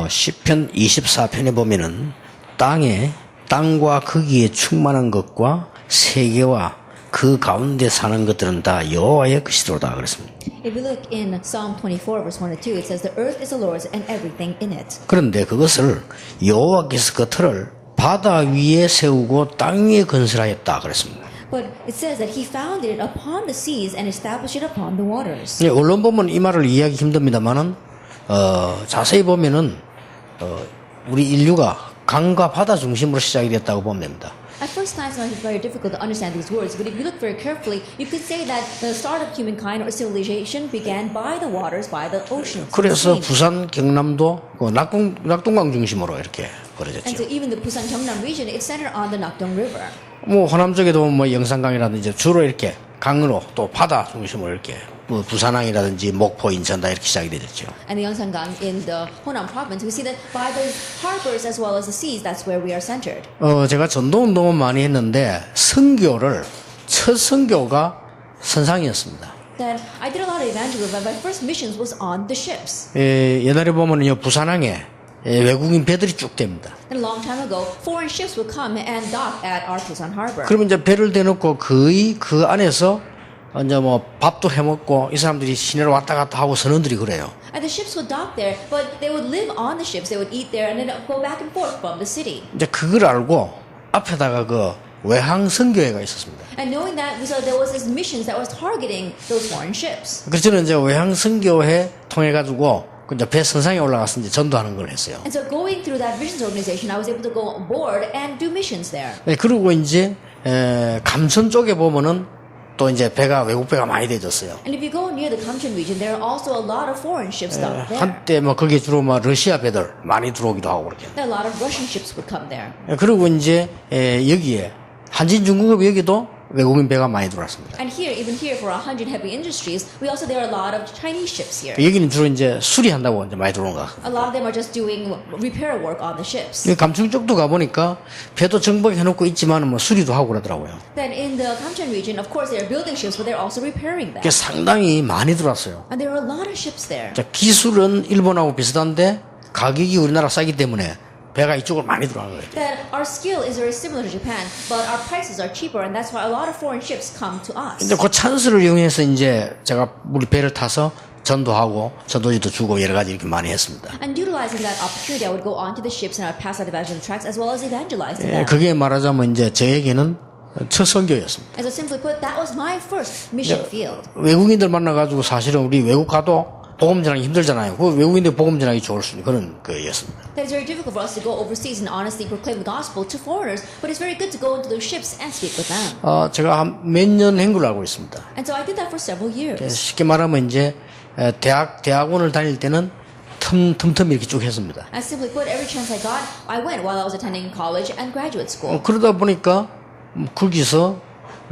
시편 24편에 보면은 땅과 거기에 충만한 것과 세계와 그 가운데 사는 것들은 다 여호와의 것이로다 그랬습니다. If we look in Psalm 24, verse 1 and 2, it says, The earth is the Lord's and everything in it. 그런데 그것을 여호와께서 그 틀을 바다 위에 세우고 땅 위에 건설하였다 그랬습니다. But it says that he founded it upon the seas and established it upon the waters. 언론 보면 이 말을 이해하기 힘듭니다만은 자세히 보면은 우리 인류가 강과 바다 중심으로 시작이 됐다고 보면 됩니다. At first glance, it's very difficult to understand these words, but if you look very carefully, you could say that the start of humankind or civilization began by the waters, by the oceans. 그래서 부산, 경남도 낙동강 중심으로 이렇게 And 벌어졌죠. so even the Busan Gyeongnam region, it's centered on the Nakdong River. 뭐 호남 쪽에도 뭐 영산강이라든지 주로 이렇게 강으로 또 바다 중심으로 이렇게 뭐 부산항이라든지 목포, 인천 다 이렇게 시작이 되었죠. And the Yeongsangang in the Honam province, we see that by the harbors as well as the seas, that's where we are centered. 제가 전도 운동을 많이 했는데 첫 선교가 선상이었습니다. Then I did a lot of evangelism, but my first missions was on the ships. 옛날에 보면요 부산항에 외국인 배들이 쭉 됩니다. And a long time ago, foreign ships would come and dock at our Busan harbor. 그러면 이제 배를 대놓고 거의 그 안에서 이제 뭐 밥도 해먹고 이 사람들이 시내로 왔다 갔다 하고 선원들이 그래요. And the ships would dock there, but they would live on the ships. They would eat there and then go back and forth from the city. 이제 그걸 알고 앞에다가 그 외항 선교회가 있었습니다. And knowing that, we saw there was this missions that was targeting those foreign ships. 그래서 저는 이제 외항 선교회 통해 가지고 이제 배 선상에 올라가서 이제 전도하는 걸 했어요. And so going through that missions organization, I was able to go on board and do missions there. 네, 그리고 이제 감천 쪽에 보면은 또 이제 외국 배가 많이 되졌어요. And if you go near the Kamchon region, there are also a lot of foreign ships docked there. 한때 뭐 거기에 주로 뭐 러시아 배들 많이 들어오기도 하고 그렇게. There are a lot of Russian ships would come there. 그리고 이제 여기에 한진중공업 여기도 외국인 배가 많이 들어왔습니다. And here, even here for our Hanjin Heavy Industries, we also there are a lot of Chinese ships here. 여기는 주로 이제 수리한다고 이제 많이 들어온 거. A lot of them are just doing repair work on the ships. 감춘 쪽도 가보니까 배도 정박해놓고 있지만 뭐 수리도 하고 그러더라고요. Then in the Kamchon region, of course, they are building ships, but they're also repairing them. 상당히 많이 들어왔어요. And there are a lot of ships there. 기술은 일본하고 비슷한데 가격이 우리나라 싸기 때문에 배가 이쪽으로 많이 들어가는 거예요. That our skill is very similar to Japan, but our prices are cheaper, and that's why a lot of foreign ships come to us. 근데 그 찬스를 이용해서 이제 제가 우리 배를 타서 전도하고 전도지도 주고 여러 가지 이렇게 많이 했습니다. And utilizing that opportunity, I would go onto the ships and I would pass out evangelism tracts as well as evangelize to them. 그게 말하자면 이제 저에게는 첫 선교였습니다. And so simply put, that was my first mission field. 외국인들 만나가지고 사실은 우리 외국 가도 복음 전하기 힘들잖아요. 그 외국인들 복음 전하기 좋을 수 있는 그런 거였습니다. That is very difficult for us to go overseas and honestly proclaim the gospel to foreigners, but it's very good to go into those ships and speak with them. 제가 한 몇 년 한 걸로 알고 있습니다. And so I did that for several years. 쉽게 말하면 이제 대학원을 다닐 때는 틈틈 이렇게 쭉 했습니다. And simply put, every chance I got, I went while I was attending college and graduate school. 그러다 보니까 거기서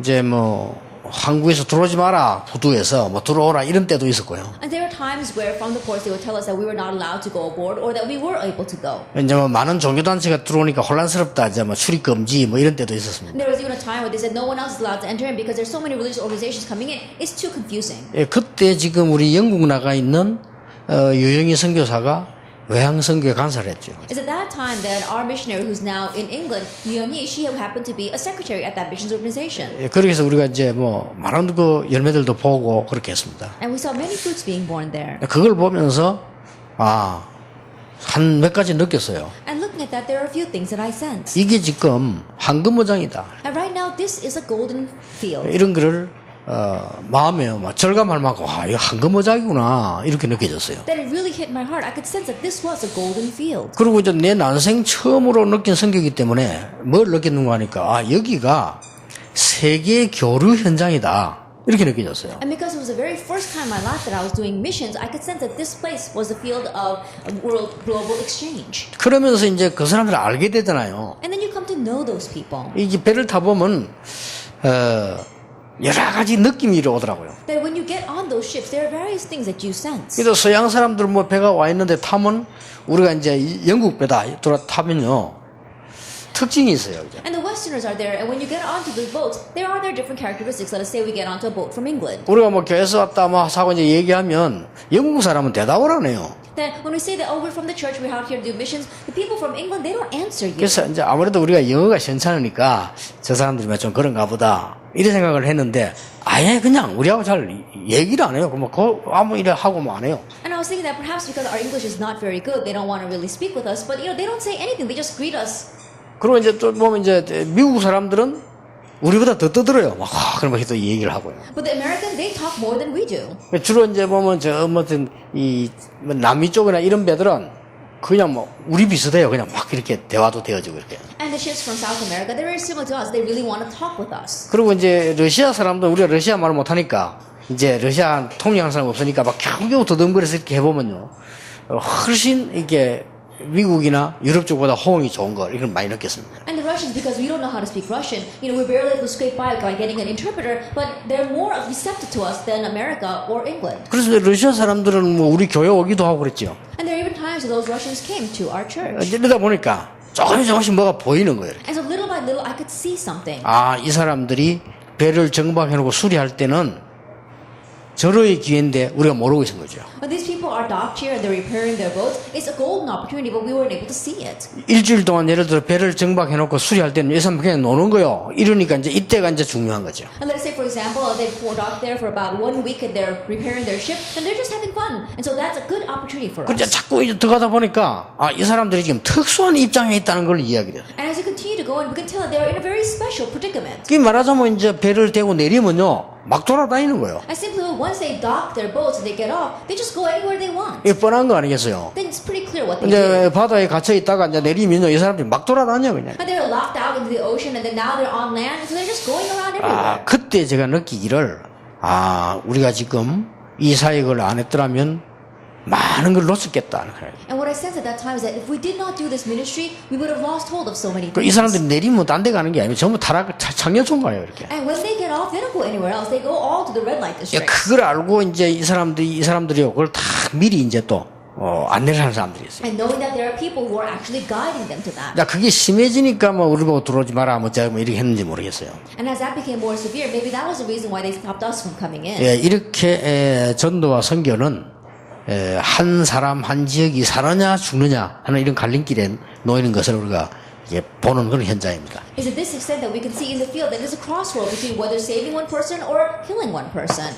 이제 뭐 한국에서 들어오지 마라 부두에서 뭐 들어오라 이런 때도 있었고요. And there were times where from the ports they would tell us that we were not allowed to go aboard or that we were able to go. 이제 뭐 많은 종교단체가 들어오니까 혼란스럽다 이제 뭐 출입 금지 뭐 이런 때도 있었습니다. And there was even a time where they said no one else is allowed to enter in because there's so many religious organizations coming in. It's too confusing. 그때 지금 우리 영국 나가 있는 유영희 선교사가 외항 선교에 간사를 했죠. It's at that time that our missionary who's now in England, Yu Young-hee, she happened to be a secretary at that missions organization. 그렇게 해서 우리가 이제 뭐 많은 그 열매들도 보고 그렇게 했습니다. And we saw many fruits being born there. 그걸 보면서 한 몇 가지 느꼈어요. And looking at that, there are a few things that I sense. 이게 지금 황금어장이다. And right now, this is a golden field. 이런 거를 마음에 막 절감할 만큼 이거 황금어장이구나 이렇게 느껴졌어요. That it really hit my heart. I could sense that this was a golden field. 그리고 이제 내 난생 처음으로 느낀 성격이기 때문에 뭘 느꼈는가 하니까 여기가 세계 교류 현장이다 이렇게 느껴졌어요. And because it was the very first time in my life that I was doing missions, I could sense that this place was a field of world global exchange. 그러면서 이제 그 사람들을 알게 되잖아요. And then you come to know those people. 이게 배를 타보면 여러 가지 느낌이 오더라고요. That when you get on those ships, there are various things that you sense. 그래서 서양 사람들 뭐 배가 와 있는데 타면 우리가 이제 영국 배다 타면요 특징이 있어요. 이제. And the Westerners are there, and when you get onto the boats, there are their different characteristics. Let us say we get onto a boat from England. 우리가 뭐 교회에서 왔다 뭐 하고 이제 얘기하면 영국 사람은 대답을 안 해요. Then when we say that, oh, we're from the church, we're out here to do missions, the people from England, they don't answer you. 그래서 이제 아무래도 우리가 영어가 시원찮으니까 저 사람들이 좀 그런가 보다 이런 생각을 했는데 아예 그냥 우리하고 잘 얘기를 안 해요. 뭐 아무 일 하고 뭐 안 해요. And I was thinking that perhaps because our English is not very good, they don't want to really speak with us. But they don't say anything. They just greet us. 그리고 이제 또 보면 이제 미국 사람들은 우리보다 더 떠들어요. 막 그런 또 얘기를 하고요. But the Americans, they talk more than we do. 주로 이제 보면 이 남미 쪽이나 이런 배들은 그냥 뭐 우리 비슷해요. 그냥 막 이렇게 대화도 되어지고 이렇게. And the ships from South America, they're very similar to us. They really want to talk with us. 그리고 이제 러시아 사람들 우리가 러시아 말을 못하니까 이제 러시아 통역하는 사람 없으니까 막 겨우겨우 더듬거려서 이렇게 해보면요. 훨씬 이게 미국이나 유럽 쪽보다 호응이 좋은 거 이걸 많이 느꼈습니다. And the Russians, because we don't know how to speak Russian, we're barely able to scrape by getting an interpreter, but they're more receptive to us than America or England. 그래서 러시아 사람들은 뭐 우리 교회 오기도 하고 그랬죠. And there are even times when those Russians came to our church. 이러다 보니까 조금씩 뭐가 보이는 거예요. 이렇게. And so little by little, I could see something. 아, 이 사람들이 배를 정박해놓고 수리할 때는 절호의 기회인데 우리가 모르고 있는 거죠. But these people are docked here and they're repairing their boats. It's a golden opportunity, but we weren't able to see it. 일주일 동안 예를 들어 배를 정박해놓고 수리할 때는 이 사람 그냥 노는 거요. 이러니까 이제 이때가 이제 중요한 거죠. And let's say, for example, they've docked there for about 1 week and they're repairing their ship, and they're just having fun. And so that's a good opportunity for 그런데 us. 자꾸 이제 들어가다 보니까 아, 이 사람들이 지금 특수한 입장에 있다는 걸 이야기를 해요. And as you continue to go in, we can tell that they're in a very special predicament. 그 말하자면 이제 배를 대고 내리면요. 막 돌아다니는 거예요. And simply, once they dock their boats and they get off, they just go anywhere they want. 이게 뻔한 거 아니겠어요? Then it's pretty clear what they do. 이제 바다에 갇혀 있다가 이제 내리면요. 이 사람들이 막 돌아다녀 그냥. And they're locked out into the ocean, and then now they're on land, so they're just going around 아, everywhere. 그때 제가 느끼기를 아, 우리가 지금 이 사역을 안 했더라면 많은 걸 놓쳤겠다. And what I sensed at that time is that if we did not do this ministry, we would have lost hold of so many 이 things. 사람들이 내리면 딴 데 가는 게 아니고 전부 창녀촌 가요 이렇게. And when they get off, they don't go anywhere else. They go all to the red light district. 그걸 알고 이제 이 사람들이요. 그걸 다 미리 이제 또 안내를 하는 사람들이 있어요. And knowing that there are people who are actually guiding them to that. 야, 그게 심해지니까 뭐 우리 보고 들어오지 마라 뭐 제가 뭐 이렇게 했는지 모르겠어요. And as that became more severe, maybe that was the reason why they stopped us from coming in. 예, 이렇게 전도와 선교는 한 사람 한 지역이 사느냐 죽느냐 하는 이런 갈림길에 놓이는 것을 우리가 이제 보는 그런 현장입니다. Is at this extent that we can see in the field that there's a crossroad between whether saving one person or killing one person.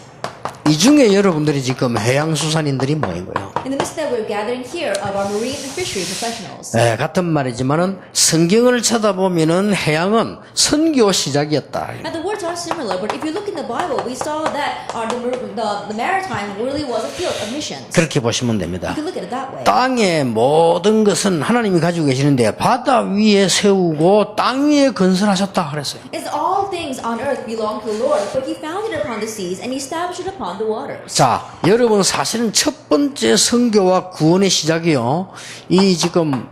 이 중에 여러분들이 지금 해양수산인들이 모인 거예요. In the midst that we're gathering here of our marine and fishery professionals. 같은 말이지만은 성경을 쳐다보면은 해양은 선교 시작이었다. And the words are similar, but if you look in the Bible, we saw that the maritime really was a field of missions. 그렇게 보시면 됩니다. You can look at it that way. 땅의 모든 것은 하나님이 가지고 계시는데 바다 위에 세우고 땅 위에 건설하셨다 그랬어요. It's all things on earth belong to the Lord, but He founded it upon the seas and He established it upon the waters. 자, 여러분 사실은 첫 번째 선교와 구원의 시작이요. 이 지금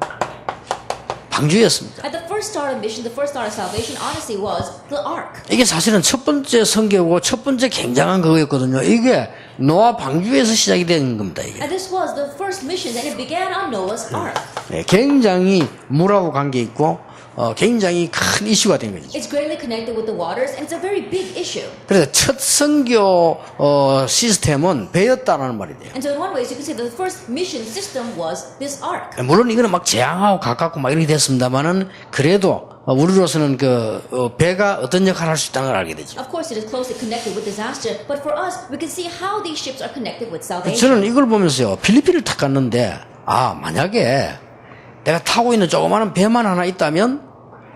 방주였습니다. At the first start of mission, the first start of salvation, honestly, was the ark. 이게 사실은 첫 번째 선교고 첫 번째 굉장한 그거였거든요. 이게 노아 방주에서 시작이 된 겁니다. 이게. And this was the first mission, and it began on Noah's ark. 굉장히 물하고 관계 있고 굉장히 큰 이슈가 된 거죠. It's greatly connected with the waters, and it's a very big issue. 그래서 첫 선교 시스템은 배였다라는 말이 돼요. And so in one way, you can say the first mission system was this ark. 물론 이거는 막 재앙하고 가깝고 막 이렇게 됐습니다만은 그래도 우리로서는 배가 어떤 역할을 할 수 있다는 걸 알게 되죠. Of course, it is closely connected with disaster, but for us, we can see how these ships are connected with salvation. 저는 이걸 보면서요, 필리핀을 탁 갔는데, 만약에 내가 타고 있는 조그마한 배만 하나 있다면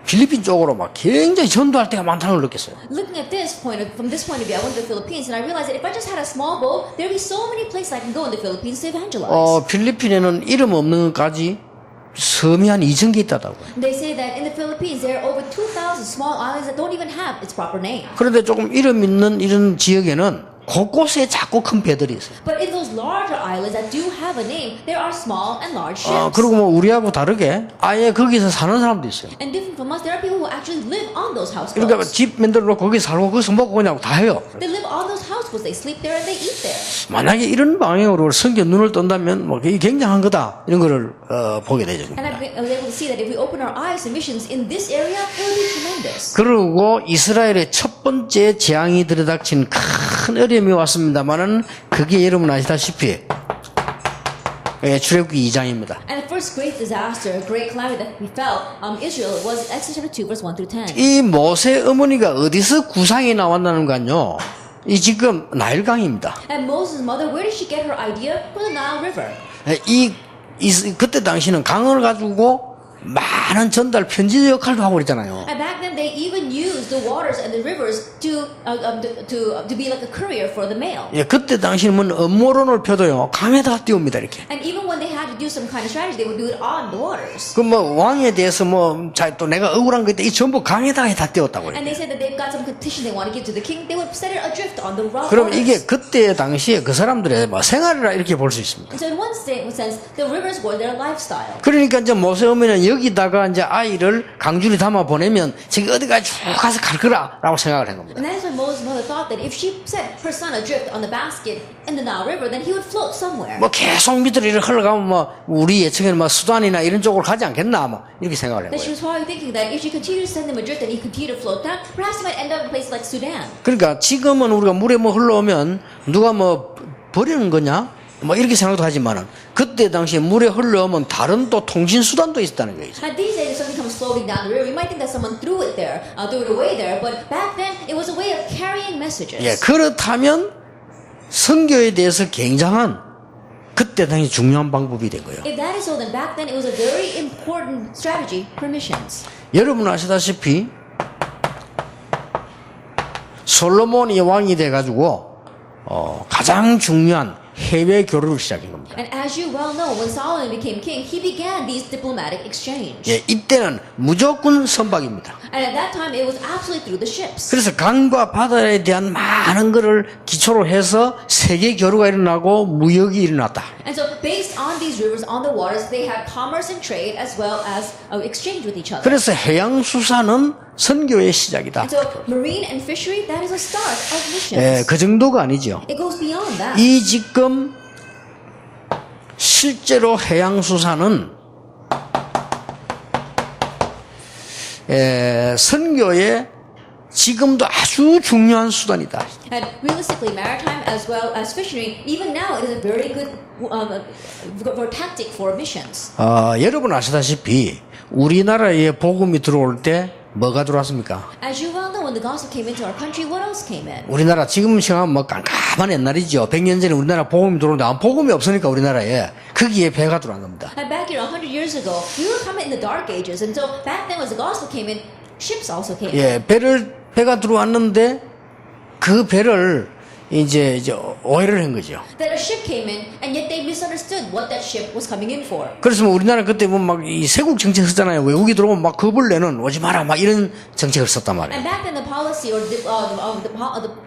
필리핀 쪽으로 막 굉장히 전도할 때가 많다는 걸 느꼈어요. Looking at this from this point of view, I went to the Philippines, and I realized that if I just had a small boat, there'd be so many places I can go in the Philippines to evangelize. 필리핀에는 이름 없는 것까지 섬이 한 2,000개 있다고. They say that in the Philippines there are over 2,000 small islands that don't even have its proper name. 그런데 조금 이름 있는 이런 지역에는 곳곳에 자꾸 큰 배들이 있어요. But in those larger islands that do have a name, there are small and large ships. 그리고 뭐 우리하고 다르게 아예 거기서 사는 사람도 있어요. And different from us, there are people who actually live on those houseboats. 그러니까 집 만들어 놓고 거기 살고 거기서 먹고 그냥 다 해요. They live on those houseboats. They sleep there and they eat there. 만약에 이런 방향으로 성경 눈을 뜬다면 뭐 이게 굉장한 거다 이런 거를 보게 되죠. And I was able to see that if we open our eyes to missions in this area, it will be tremendous. 그리고 이스라엘의 첫 번째 재앙이 들이닥친 큰 어려움이 왔습니다만은 그게 여러분 아시다시피 출애굽기 2장입니다. And the first great disaster, great calamity that befell Israel was Exodus chapter 2, verse 1 through 10. 이 모세 어머니가 어디서 구상이 나왔다는 건요. 이 지금 나일강입니다. And Moses' mother, where did she get her idea? From the Nile River. 그때 당시는 강을 가지고 많은 전달 편지 역할도 하고 그랬잖아요. And back then, they even used the waters and the rivers to be like a courier for the mail. 예, 그때 당시는 뭐 음모론을 펴도요 강에다가 띄웁니다 이렇게. And even when they had to do some kind of strategy, they would do it on the waters. 그 뭐 왕에 대해서 또 내가 억울한 거 있다 이 전부 강에다가 다 띄웠다고요. And they said that they've got some petition they want to give to the king. They would set it adrift on the rock. 그럼 이게 그때 당시에 그 사람들의 뭐 생활이라 이렇게 볼 수 있습니다. And so in one sense, the rivers were their lifestyle. 그러니까 이제 모세 어머니는 여기다가 이제 아이를 강줄이 담아 보내면 저기 어디까지 쭉 가서 갈 거라라고 생각을 한 겁니다. And that is why Moses' mother thought that if she set her son adrift on the basket in the Nile River, then he would float somewhere. 뭐 계속 밑으로 이렇게 흘러가면 뭐 우리 예측에는 뭐 수단이나 이런 쪽으로 가지 않겠나 뭐 이렇게 생각을 한 That she 거예요. was probably thinking that if she continued to send him adrift and he continued to float down, perhaps he might end up in a place like Sudan. 그러니까 지금은 우리가 물에 뭐 흘러오면 누가 뭐 버리는 거냐? 뭐 이렇게 생각도 하지만은 그때 당시에 물에 흘러오면 다른 또 통신 수단도 있었다는 거예요. And these days, if something comes floating down the river, you might think that someone threw it there, threw it away there. But back then, it was a way of carrying messages. 예, 그렇다면 선교에 대해서 굉장한 그때 당시 중요한 방법이 된 거예요. If that is so, then back then it was a very important strategy for missions. 여러분 아시다시피 솔로몬이 왕이 돼가지고 가장 중요한 해외 교류를 시작한 겁니다. And as you well know, when Solomon became king, he began these diplomatic exchange. 예, 이때는 무조건 선박입니다. And at that time, it was absolutely through the ships. 그래서 강과 바다에 대한 많은 것을 기초로 해서 세계 교류가 일어나고 무역이 일어났다. And so, based on these rivers, on the waters, they had commerce and trade as well as exchange with each other. 그래서 해양수산은 선교의 시작이다. And so, marine and fishery, that is a start of missions. 예, 그 정도가 아니죠. It goes beyond that. 이 지금 실제로 해양수산은 선교의 지금도 아주 중요한 수단이다. And realistically, maritime as well as fishery, even now, it is a very good tactic for missions. 여러분 아시다시피 우리나라에 복음이 들어올 때 뭐가 들어왔습니까? As you well know, when the gospel came into our country, what else came in? 우리나라 지금 생각하면 뭐 깜깜한 옛날이죠. 100년 전에 우리나라 복음이 들어오는데 복음이 없으니까 우리나라에 거기에 배가 들어간 겁니다. And back here 100 years ago, we were coming in the dark ages, and so back then, as the gospel came in, ships also came. 예, 배가 들어왔는데 그 배를 이제 오해를 한 거죠. That a ship came in, and yet they misunderstood what that ship was coming in for. 그래서 뭐 우리나라 그때 뭐 막 이 세국 정책 썼잖아요. 외국이 들어오면 막 겁을 내는 오지 마라 막 이런 정책을 썼단 말이에요. And back then, the policy or the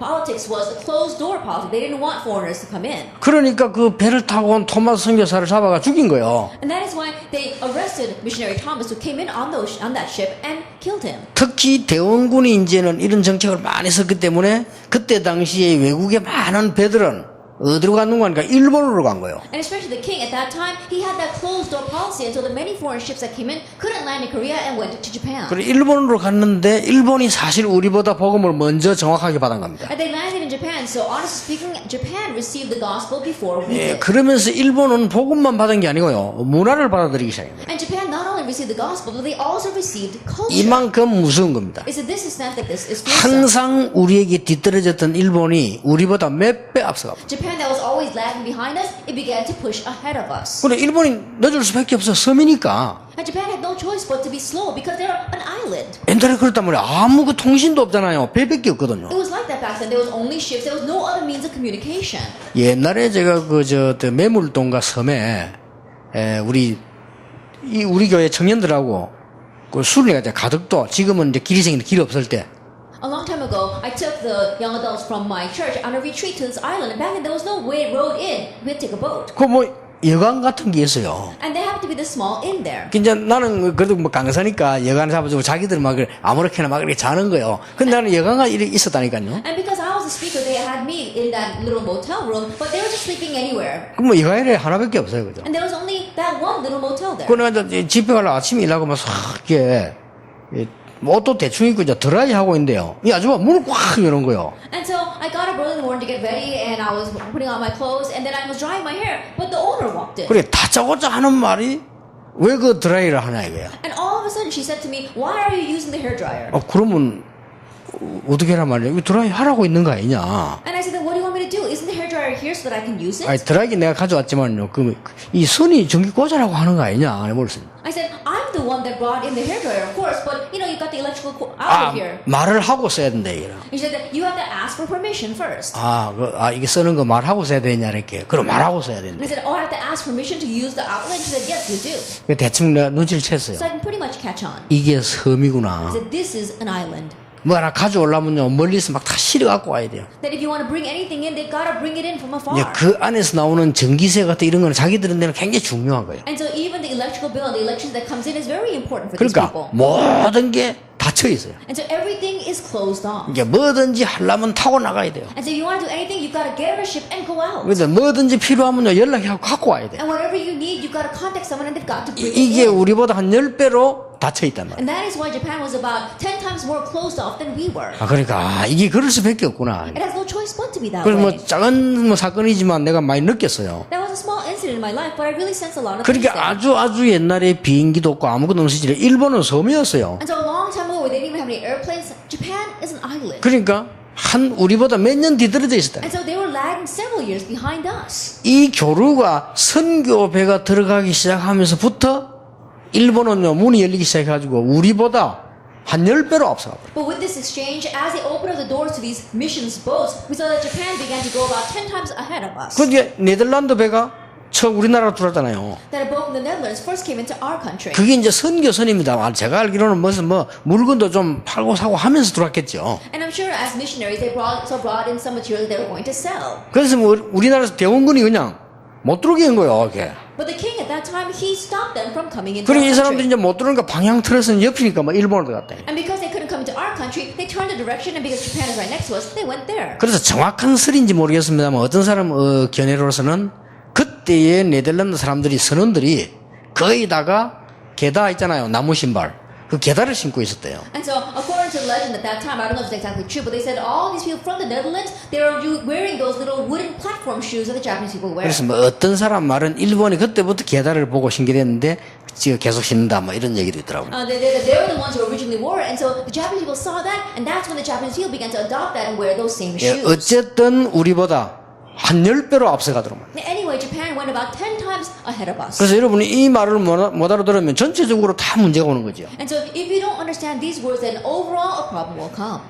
politics was a closed door policy. They didn't want foreigners to come in. 그러니까 그 배를 타고 온 토마스 선교사를 잡아가 죽인 거예요. And that is why they arrested missionary Thomas, who came in on that ship and killed him. 특히 대원군이 이제는 이런 정책을 많이 썼기 때문에 그때 당시에 외국의 많은 배들은 어디로 갔는 거니까 일본으로 간 거예요. And especially the king at that time, he had that closed door policy, and so the many foreign ships that came in couldn't land in Korea and went to Japan. 그래 일본으로 갔는데 일본이 사실 우리보다 복음을 먼저 정확하게 받은 겁니다. And they landed in Japan, so honestly speaking, Japan received the gospel before we 예, did. 그러면서 일본은 복음만 받은 게 아니고요. 문화를 받아들이기 시작합니다. And Japan not only received the gospel, but they also received culture. 이만큼 무서운 겁니다. It's to this extent that this is fearsome. 항상 우리에게 뒤떨어졌던 일본이 우리보다 몇 배 앞서갑니다. Japan that was always lagging behind us, it began to push ahead of us. 그래 일본이 늦을 수밖에 없어. 섬이니까. And Japan had no choice but to be slow because they're an island. 옛날에 그랬단 말이야. 아무 그 통신도 없잖아요. 배밖에 없거든요. It was like that back then. There was only ships. There was no other means of communication. 옛날에 제가 매물동가 섬에 우리 교회 청년들하고 그 술을 가득도 지금은 이제 길이 생기는데 길이 없을 때 A long time ago, I took the young adults from my church on a retreat to this island, and back then there was no road in. We had to take a boat. 그 뭐 여관 같은 게 있어요. And there happened to be this small inn there. 이제 나는 그래도 뭐 강사니까 여관 잡아주고 자기들 막 아무렇게나 막 이렇게 자는 거예요. 근데 나는 여관가 이렇게 있었다니까요. And because I was a speaker, they had me in that little motel room, but they were just sleeping anywhere. 그럼 뭐 여관에 하나밖에 없어요, 그죠? And there was only that one little motel there. 그 내가 집에 가려 아침에 일하고 막 이렇게 옷도 대충 입고 이제 드라이 하고 있는데요. 이 아줌마 문을 꽉 여는 거요. And so I got up early in the morning to get ready, and I was putting on my clothes, and then I was drying my hair, but the owner walked in. 그래 다짜고짜 하는 말이 왜 그 드라이를 하냐 이거야. And all of a sudden she said to me, "Why are you using the hair dryer?" 그러면 어떻게 하란 말이야? 이 드라이 하라고 있는 거 아니냐? And I said, "Then what do you want me to do? Isn't the hair dryer here so that I can use it?" 아니 드라이기 내가 가져왔지만요. 이 선이 전기 꽂으라고 하는 거 아니냐? 그랬어요. I said, "I'm the one that brought in the hair dryer, of course, but you know you've got the electrical 아 outlet here." 말을 하고 써야 된다 이거라. He said that you have to ask for permission first. 이게 쓰는 거 말하고 써야 되냐 이렇게. 그럼 말하고 써야 And 된다. I said, "Oh, I have to ask permission to use the outlet." She said, "Yes, you do." 대충 내가 눈치를 챘어요. So I can pretty much catch on. 이게 I 섬이구나. said, "This is an island. 뭐 하나 가져오려면요 멀리서 막 다 실어 갖고 와야 돼요. That if you want to bring anything in, they've got to bring it in from 이제 afar." 그 안에서 나오는 전기세 같은 이런 거는 자기들은 데는 굉장히 중요한 거예요. And so even the electrical bill and the electricity that comes in is very important for these 그러니까 people. 모든 게 닫혀 있어요. And so everything is closed off. 이게 뭐든지 하려면 타고 나가야 돼요. And so if you want to do anything, you've got to get on a ship and go out. 그래서 뭐든지 필요하면요 연락하고 갖고 와야 돼요. And whatever you need, you've got to contact someone and they've got to bring it 이게 in. 우리보다 한 10배로 닫혀 있단 말이에요. And that is why Japan was about 10 times more closed off than we were. 그러니까 이게 그럴 수밖에 없구나. It has no choice but to be that 그래서 way. 작은 사건이지만 내가 많이 느꼈어요. That was a small incident in my life, but I really sensed a lot of things 그러니까 there. 아주 옛날에 비행기도 없고 아무것도 없는 시절에 일본은 섬이었어요. And so a long time ago, where they didn't even have any airplanes, Japan is an island. 그러니까 한 우리보다 몇 년 뒤떨어져 있었다. And so they were lagging several years behind us. 이 교류가 선교배가 들어가기 시작하면서부터 일본은요 문이 열리기 시작해가지고 우리보다 한 10배로 앞서가 버려요. But with this exchange, as they opened up the doors to these missions boats, we saw that Japan began to go about 10 times ahead of us. 그게 네덜란드 배가 처음 우리나라로 들어왔잖아요. That a boat in the Netherlands first came into our country. 그게 이제 선교선입니다. 제가 알기로는 무슨 물건도 좀 팔고 사고 하면서 들어왔겠죠. And I'm sure as missionaries, they brought in some material that they were going to sell. 그래서 우리나라에서 대원군이 그냥 못 들어오게 한 거예요. 이렇게. But the king at that time, he stopped them from coming into 그리고 our 이 사람들이 country. 이제 못 들어오니까 방향 틀어서는 옆이니까 일본으로 들어갔다. And because they couldn't come into our country, they turned the direction, and because Japan is right next to us, they went there. 그래서 정확한 설인지 모르겠습니다만 어떤 사람 견해로서는 그때의 네덜란드 사람들이 선원들이 거의다가 게다 있잖아요. 나무 신발. 그 게다를 신고 있었대요. And so, according to the legend at that time, I don't know if it's exactly true, but they said all these people from the Netherlands, they were wearing those little wooden platform shoes that the Japanese people wear. 그래서 어떤 사람 말은 일본이 그때부터 게다를 보고 신기했는데 지금 계속 신는다 이런 얘기도 있더라고요. They were the ones who originally wore it, and so the Japanese people saw that, and that's when the Japanese people began to adopt that and wear those same 예, shoes. 어쨌든 우리보다 한 10배로 앞서가더라고요. Anyway, Japan went about 10 times ahead of us. 그래서 여러분이 이 말을 못 알아들으면 전체적으로 다 문제가 오는 거죠. And so, if you don't understand these words, then overall a problem will come.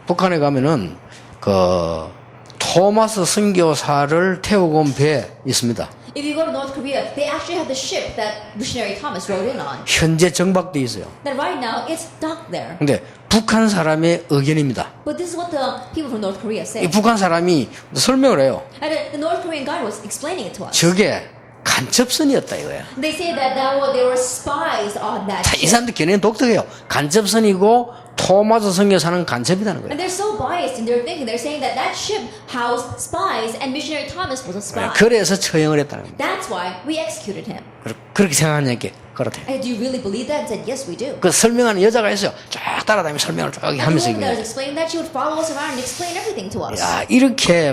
북한에 가면은 그 토마스 선교사를 태우고 온 배 있습니다. If you go to North Korea, they actually have the ship that missionary Thomas rode in on. 현재 정박돼 있어요. That right now it's docked there. 근데 북한 사람의 의견입니다. But this is what the people from North Korea 이 say. 북한 사람이 설명을 해요. And the North Korean guy was explaining it to us. 저게 간첩선이었다 이거야. They say that they were spies on that 자, 이 ship. 사람들 견해는 독특해요. 간첩선이고 토마스 선교사는 간첩이라는 거예요. And they're so biased in their thinking. They're saying that that ship housed spies and missionary Thomas was a spy. 그래서 처형을 했다는 거예요. That's why we executed him. 그렇게 생각하니까 그렇대. And do you really believe that? And said, yes, we do. 그 설명하는 여자가 있어요. 쭉 따라다니며 설명을 쭉 And the 하면서 woman that was 이거예요. explaining that, she would follow us around and explain everything to us. 야, 이렇게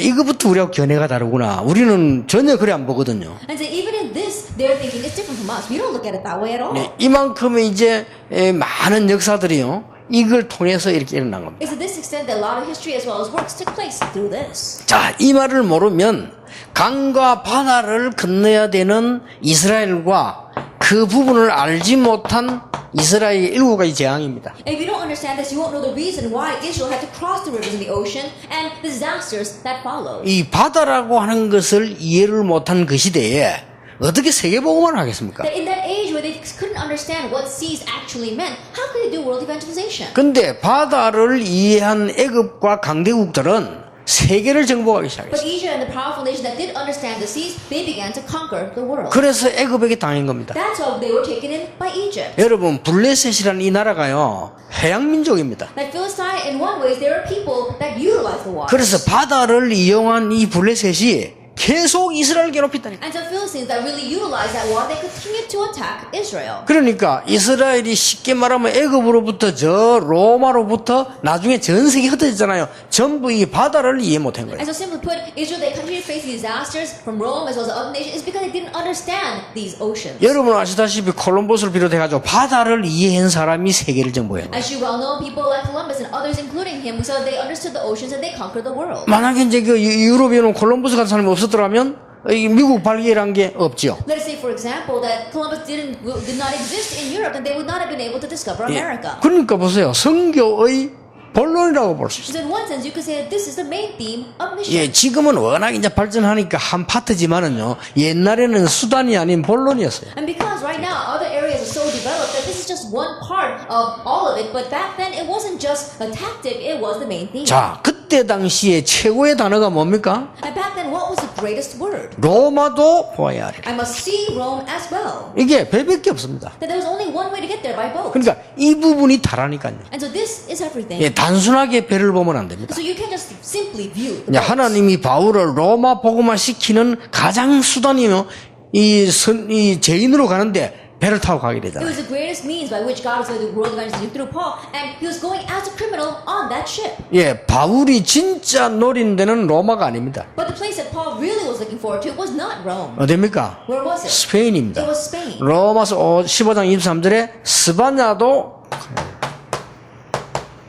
이거부터 우리하고 견해가 다르구나. 우리는 전혀 그래 안 보거든요. And so even in this, they're thinking it's different from us. We don't look at it that way at all. 네, 이만큼의 이제 많은 역사들이요. 이걸 통해서 이렇게 일어난 겁니다. It's to this extent that a lot of history as well as works took place through this. 자, 이 말을 모르면 강과 바다를 건너야 되는 이스라엘과 그 부분을 알지 못한 이스라엘의 7가지 재앙입니다. If you don't understand this, you won't know the reason why Israel had to cross the rivers in the ocean and the disasters that followed. 이 바다라고 하는 것을 이해를 못한 그 시대에 어떻게 세계복음을 하겠습니까? That in that age where they couldn't understand what seas actually meant, how could they do world evangelization? 근데 바다를 이해한 애굽과 강대국들은 세계를 정복하기 But 시작했어요. Egypt and the powerful nation that did understand the seas, they began to conquer the world. 그래서 애굽에게 당한 겁니다. That's why they were taken in by Egypt. 여러분, 블레셋이라는 이 나라가요, 해양민족입니다. That Philistine, in one way, there are people that utilize the water. 그래서 바다를 이용한 이 블레셋이 계속 이스라엘 괴롭혔다니까. And so Philistines that really utilized that water, they continued to attack Israel. 그러니까 이스라엘이 쉽게 말하면 애굽으로부터 저 로마로부터 나중에 전 세계 흩어졌잖아요. 전부 이 바다를 이해 못한 거예요. And so simply put, Israel, they continued to face disasters from Rome as well as other nations is because they didn't understand these oceans. 여러분 아시다시피 콜럼버스를 비롯해가지고 바다를 이해한 사람이 세계를 정복해요. As you well know, people like Columbus and others, including him, so they understood the oceans and they conquered the world. 만약에 이제 그 유럽에 오는 콜럼버스 같은 사람이 없었더라면 이 미국 발견이란 게 없죠. Let's say, for example, that Columbus did not exist in Europe, and they would not have been able to discover America. 그러니까 보세요. 선교의 본론이라고 볼 수 있어요. So in one sense, you could say that this is the main theme of mission. 예, 지금은 워낙 이제 발전하니까 한 파트지만은요. 옛날에는 수단이 아닌 본론이었어요. And because right now other areas are so developed that this is just one part of all of it, but back then it wasn't just a tactic, it was the main theme. 자, 그때 당시에 최고의 단어가 뭡니까? And back then, what was the greatest word? 로마도 보아야 하리라. I must see Rome as well. 이게 배밖에 없습니다. That there was only one way to get there, by boat. 그러니까 이 부분이 다라니까요. And so this is everything. 예, 단순하게 배를 보면 안 됩니다. So you can't just simply view the 이제 boats. 하나님이 바울을 로마 복음화 시키는 가장 수단이며 이 죄인으로 가는데 배를 타고 가게 It 되잖아요. was the greatest means by which God was going to world evangelism through Paul, and he was going as a criminal on that ship. 예, 바울이 진짜 노린 데는 로마가 아닙니다. But the place that Paul really was looking forward to was not Rome. 어디입니까? Where was it? 스페인입니다. It was Spain. 로마서 15장 23절에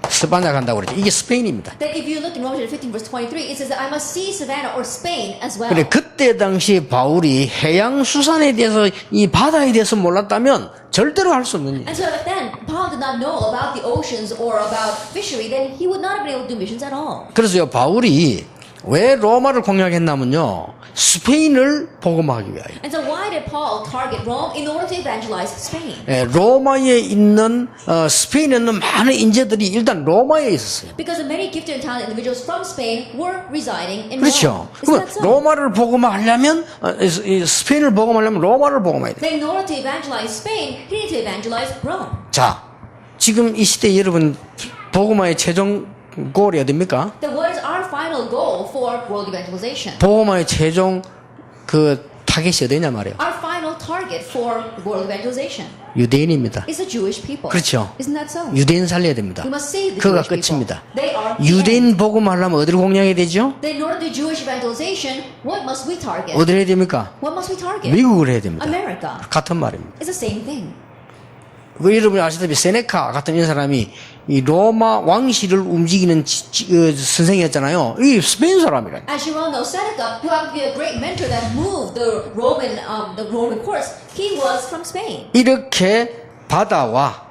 스바냐 간다고 그러죠. 이게 스페인입니다. That if you look in Romans 15 verse 23, it says that I must see Savannah or Spain as well. 그래 그때 당시 바울이 해양 수산에 대해서 이 바다에 대해서 몰랐다면 절대로 할 수 없는 일. And so if then Paul did not know about the oceans or about fishery, then he would not have been able to do missions at all. 그래서요 바울이 왜 로마를 공략했냐면요 스페인을 복음하기 위하여. And so why did Paul target Rome in order to evangelize Spain? 예, 로마에 있는 스페인에 있는 많은 인재들이 일단 로마에 있었어요. Because many gifted and talented individuals from Spain were residing in 그렇죠. Rome. Isn't 그러면 that so? 로마를 복음하려면 스페인을 복음하려면 로마를 복음해야 돼. Then in order to evangelize Spain, he needed to evangelize Rome. 자, 지금 이 시대 여러분 복음화의 최종 골이 어딥니까? Then what is our final goal for world evangelization? 복음화의 최종 그 타겟이 어디냐 말이에요. Our final target for world evangelization 유대인입니다. is the Jewish people. 그렇죠. Isn't that so? 유대인 살려야 됩니다. We must save the 그거가 Jewish people. 끝입니다. They are the end. 유대인 복음하려면 어디를 공략해야 되죠? Then in order to do Jewish evangelization, what must we target? 어디를 해야 됩니까? What must we target? 미국을 해야 됩니다. America. 같은 말입니다. It's the same thing. 그 여러분이 아시다시피 세네카 같은 이런 사람이 이 로마 왕실을 움직이는 선생이었잖아요. 이 스페인 사람이라니. As you all know, Seneca, who happened to be a great mentor that moved the Roman course, he was from Spain. 이렇게 바다와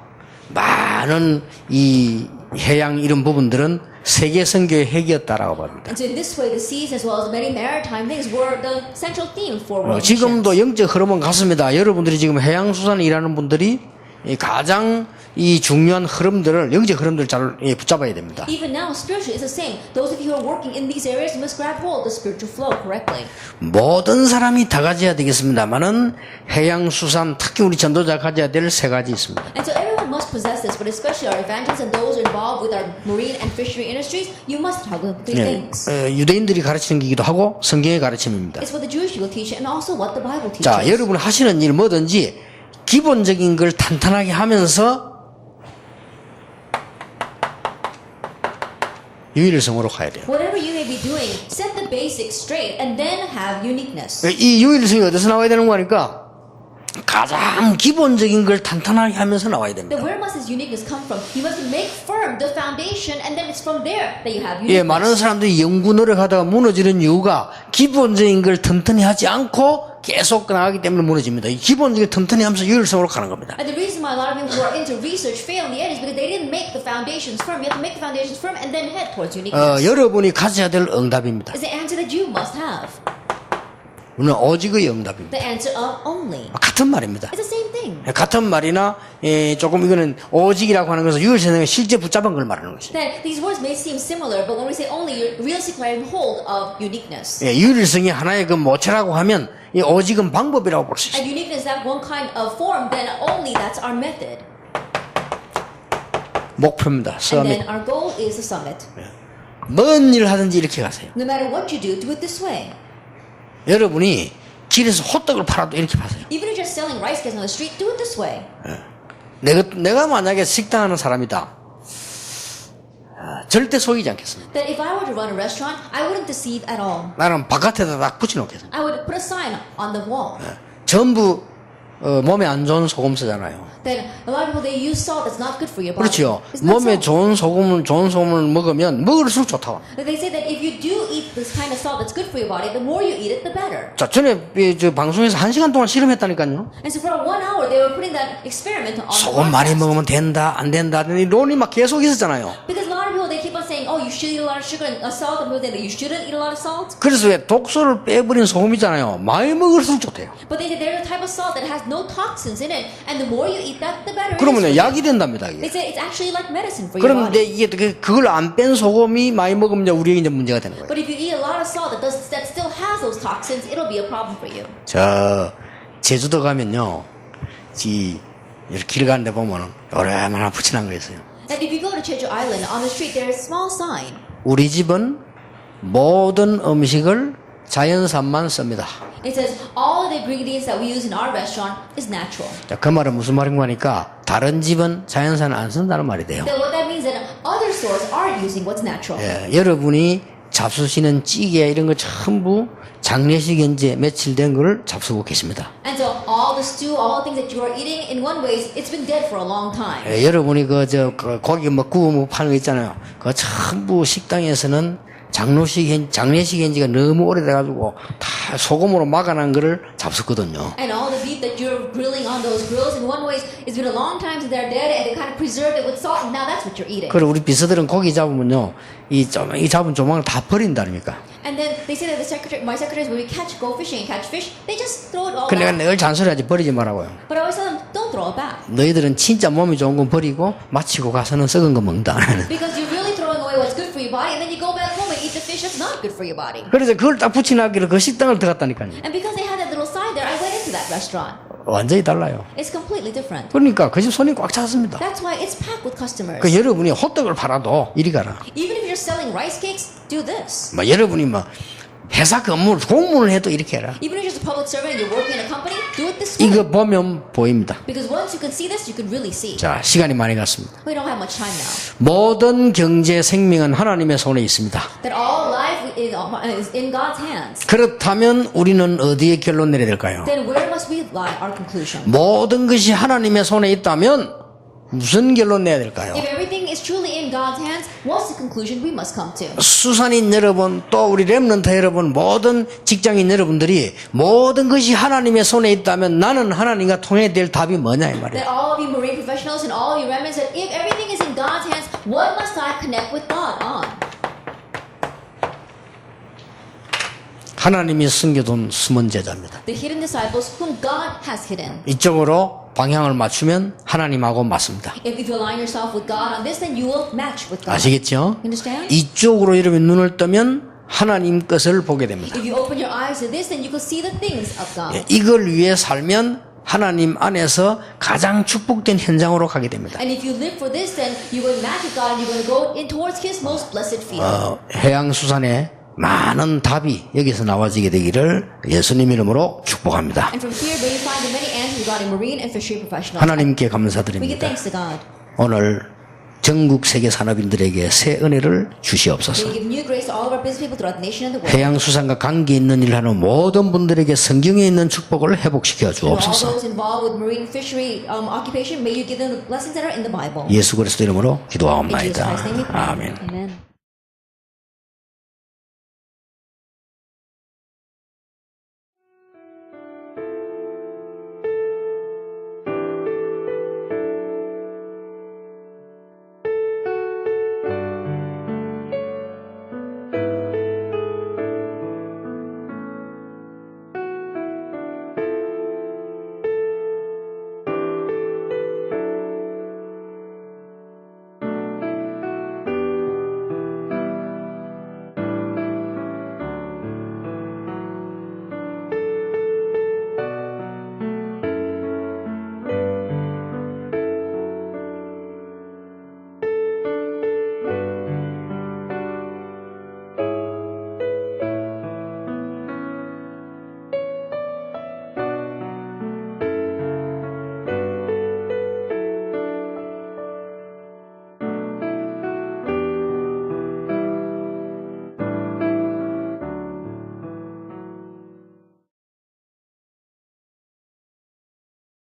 많은 이 해양 이런 부분들은 세계 선교의 핵이었다라고 봅니다. And so in this way, the seas as well as many maritime things were the central theme for world 지금도 missions. 영적 흐름은 같습니다. 여러분들이 지금 해양수산에 일하는 분들이 이 가장 이 중요한 흐름들을 영적 흐름들을 잘 붙잡아야 됩니다. Even now, spiritually, it's the same. Those of you who are working in these areas, you must grab hold of the spiritual flow correctly. 모든 사람이 다 가져야 되겠습니다만은 해양수산 특히 우리 전도자가 가져야 될 세 가지 있습니다. And so everyone must possess this, but especially our evangelists and those involved with our marine and fishery industries, you must have these things. 유대인들이 가르치는 기기도 하고 성경의 가르침입니다. It's what the Jewish people teach and also what the Bible teaches. 자, 여러분 하시는 일 뭐든지 기본적인 걸 탄탄하게 하면서 유일성으로 가야 돼요. Whatever you may be doing, set the basics straight and then have uniqueness. 이 유일성이 어디서 나와야 되는 거니까 가장 기본적인 걸 탄탄하게 하면서 나와야 됩니다. Then where must this uniqueness come from? You must make firm the foundation and then it's from there that you have 예, 많은 uniqueness. 사람들이 연구 노력하다가 무너지는 이유가 기본적인 걸 튼튼히 하지 않고 계속 나가기 때문에 무너집니다. 이 기본적인 튼튼히 하면서 유일성으로 가는 겁니다. And the reason why a lot of people who are into research fail in the end is because they didn't make the foundations firm. You have to make the foundations firm and then head towards uniqueness. 여러분이 가져야 될 응답입니다. It's the answer that you must have. 오늘 오직의 응답입니다. The answer of only. 같은 말입니다. It's the same thing. 같은 말이나 조금 이거는 오직이라고 하는 것은 유일성을 실제 붙잡은 걸 말하는 것이죠. That these words may seem similar, but when we say only, you're realistically grabbing hold of uniqueness. 예, 유일성이 하나의 그 모체라고 하면 이 오직은 방법이라고 볼 수 있어요. And uniqueness is that one kind of form, then only that's our method. 목표입니다. And 수험이. then our goal is the summit. 뭔 일을 하든지 이렇게 가세요. No matter what you do it this way. 여러분이 길에서 호떡을 팔아도 이렇게 파세요. Even if you're selling rice cakes on the street, do it this way. 내가 만약에 식당 하는 사람이다. 절대 속이지 않겠습니다. That if I were to run a restaurant, I wouldn't deceive at all. 나는 바깥에다 딱 붙여놓겠습니다. I would put a sign on the wall. 전부 몸에 안 좋은 소금 쓰잖아요. Then a lot of people, they use salt that's not good for your body. 그렇죠. It's not 몸에 salt. 좋은 소금을 먹으면 먹을수록 좋다. But they say that if you do eat this kind of salt that's good for your body, the more you eat it, the better. 자, 전에 저 방송에서 1시간 동안 실험했다니까요. And so for 1 hour, they were putting that experiment on 소금 많이 broadcast. 먹으면 된다, 안 된다. 이 논이 막 계속 있었잖아요. Because a lot of people, they keep on saying, oh, you should eat a lot of sugar and salt, and people say that you shouldn't eat a lot of salt. 그래서 왜 독소를 빼버린 소금 있잖아요. 많이 먹을수록 좋대요. But they say there's a type of salt that has no toxins in it, and the more you eat that, the better it is. 그러면 약이 된답니다. They 이게. say it's actually like medicine for your 그런데 body. 이게 그걸 안 뺀 소금이 많이 먹으면 이제 우리에게 이제 문제가 되는 거예요. But if you eat a lot of salt that still has those toxins, it'll be a problem for you. 저 제주도 가면요, 이렇게 길 가는데 보면은 요래만한 붙여놓은 거 있어요. And if you go to Jeju Island, on the street, there's a small sign. 우리 집은 모든 음식을 자연산만 씁니다. It says all of the ingredients that we use in our restaurant is natural. 자, 그 말은 무슨 말인가 하니까 다른 집은 자연산을 안 쓴다는 말이 돼요. Then what that means is that other stores are using what's natural. 예, 여러분이 잡수시는 찌개 이런 거 전부 장례식 현재 며칠 된 거를 잡수고 계십니다. And so all the stew, all the things that you are eating, in one way, it's been dead for a long time. 예, 여러분이 그 고기 뭐 구워 먹고 파는 거 있잖아요. 그거 전부 식당에서는 장례식 현지가 너무 오래돼가지고 다 소금으로 막아놓은 거를 잡수거든요. And all the beef that you're grilling on those grills, in one way, it's been a long time since they're dead, and they kind of preserved it with salt, and now that's what you're eating. 그리고 우리 비서들은 고기 잡으면요, 이 잡은 조망을 다 버린다니까. And then they say that my secretaries, when we go fishing and catch fish, they just throw it all 그 내가 back. 늘 잔소리하지 버리지 말라고요. But I always tell them, don't throw it back. 너희들은 진짜 몸이 좋은 건 버리고 마치고 가서는 썩은 거 먹는다. Because you're really throwing away what's good for your body, and then you go back home and eat the fish that's not good for your body. 그래서 그걸 딱 붙여놨기를 그 식당을 들어갔다니까요. And because they had that little sign there, I went into that restaurant. 완전히 달라요. It's completely different. 그러니까 그 집 손이 꽉 찼습니다. That's why it's packed with customers. 그 여러분이 호떡을 팔아도 이리 가라. Even if you're selling rice cakes, do this. 뭐 여러분이 뭐 회사 공무를 해도 이렇게 해라. Even if you're just a public servant and you're working in a company, do it this way. 이거 보면 보입니다. Because once you can see this, you can really see. 자, 시간이 많이 갔습니다. We don't have much time now. 모든 경제 생명은 하나님의 손에 있습니다. That all life is in God's hands. 그렇다면 우리는 어디에 결론 내려야 될까요? Then where must we lie our conclusion? 모든 것이 하나님의 손에 있다면 무슨 결론 내야 될까요? If everything is truly in God's hands, what's the conclusion we must come to? 수산인 여러분, 또 우리 렘넌트 여러분, 모든 직장인 여러분들이 모든 것이 하나님의 손에 있다면 나는 하나님과 통해야 될 답이 뭐냐 이 말이에요. That all of you marine professionals and all you remnants, that if everything is in God's hands, what must I connect with God on? 하나님이 숨겨둔 숨은 제자입니다. The hidden disciples whom God has hidden. 이쪽으로 방향을 맞추면 하나님하고 맞습니다. If you align yourself with God on this, then you will match with God. 아시겠죠? Understand? 이쪽으로 여러분 눈을 뜨면 하나님 것을 보게 됩니다. If you open your eyes to this, then you can see the things of God. 이걸 위해 살면 하나님 안에서 가장 축복된 현장으로 가게 됩니다. And if you live for this, then you're going to match with God and you're going to go in towards His most blessed field. 해양수산에 많은 답이 여기서 나와지게 되기를 예수님 이름으로 축복합니다. And from here, may you find the many answers regarding marine and fishery professionals. 하나님께 We give 감사드립니다. thanks to God. 오늘 전국 세계 산업인들에게 새 은혜를 May 주시옵소서. you give new grace to all of our business people throughout the nation and the world. 해양수산과 관계 있는 일을 하는 모든 분들에게 성경에 있는 축복을 회복시켜 And all 주옵소서. those involved with marine fishery occupation, may you give them the blessings that are in the Bible. 예수 그리스도 이름으로 In Jesus 기도하옵나이다. Christ's name we pray. 아멘. Amen.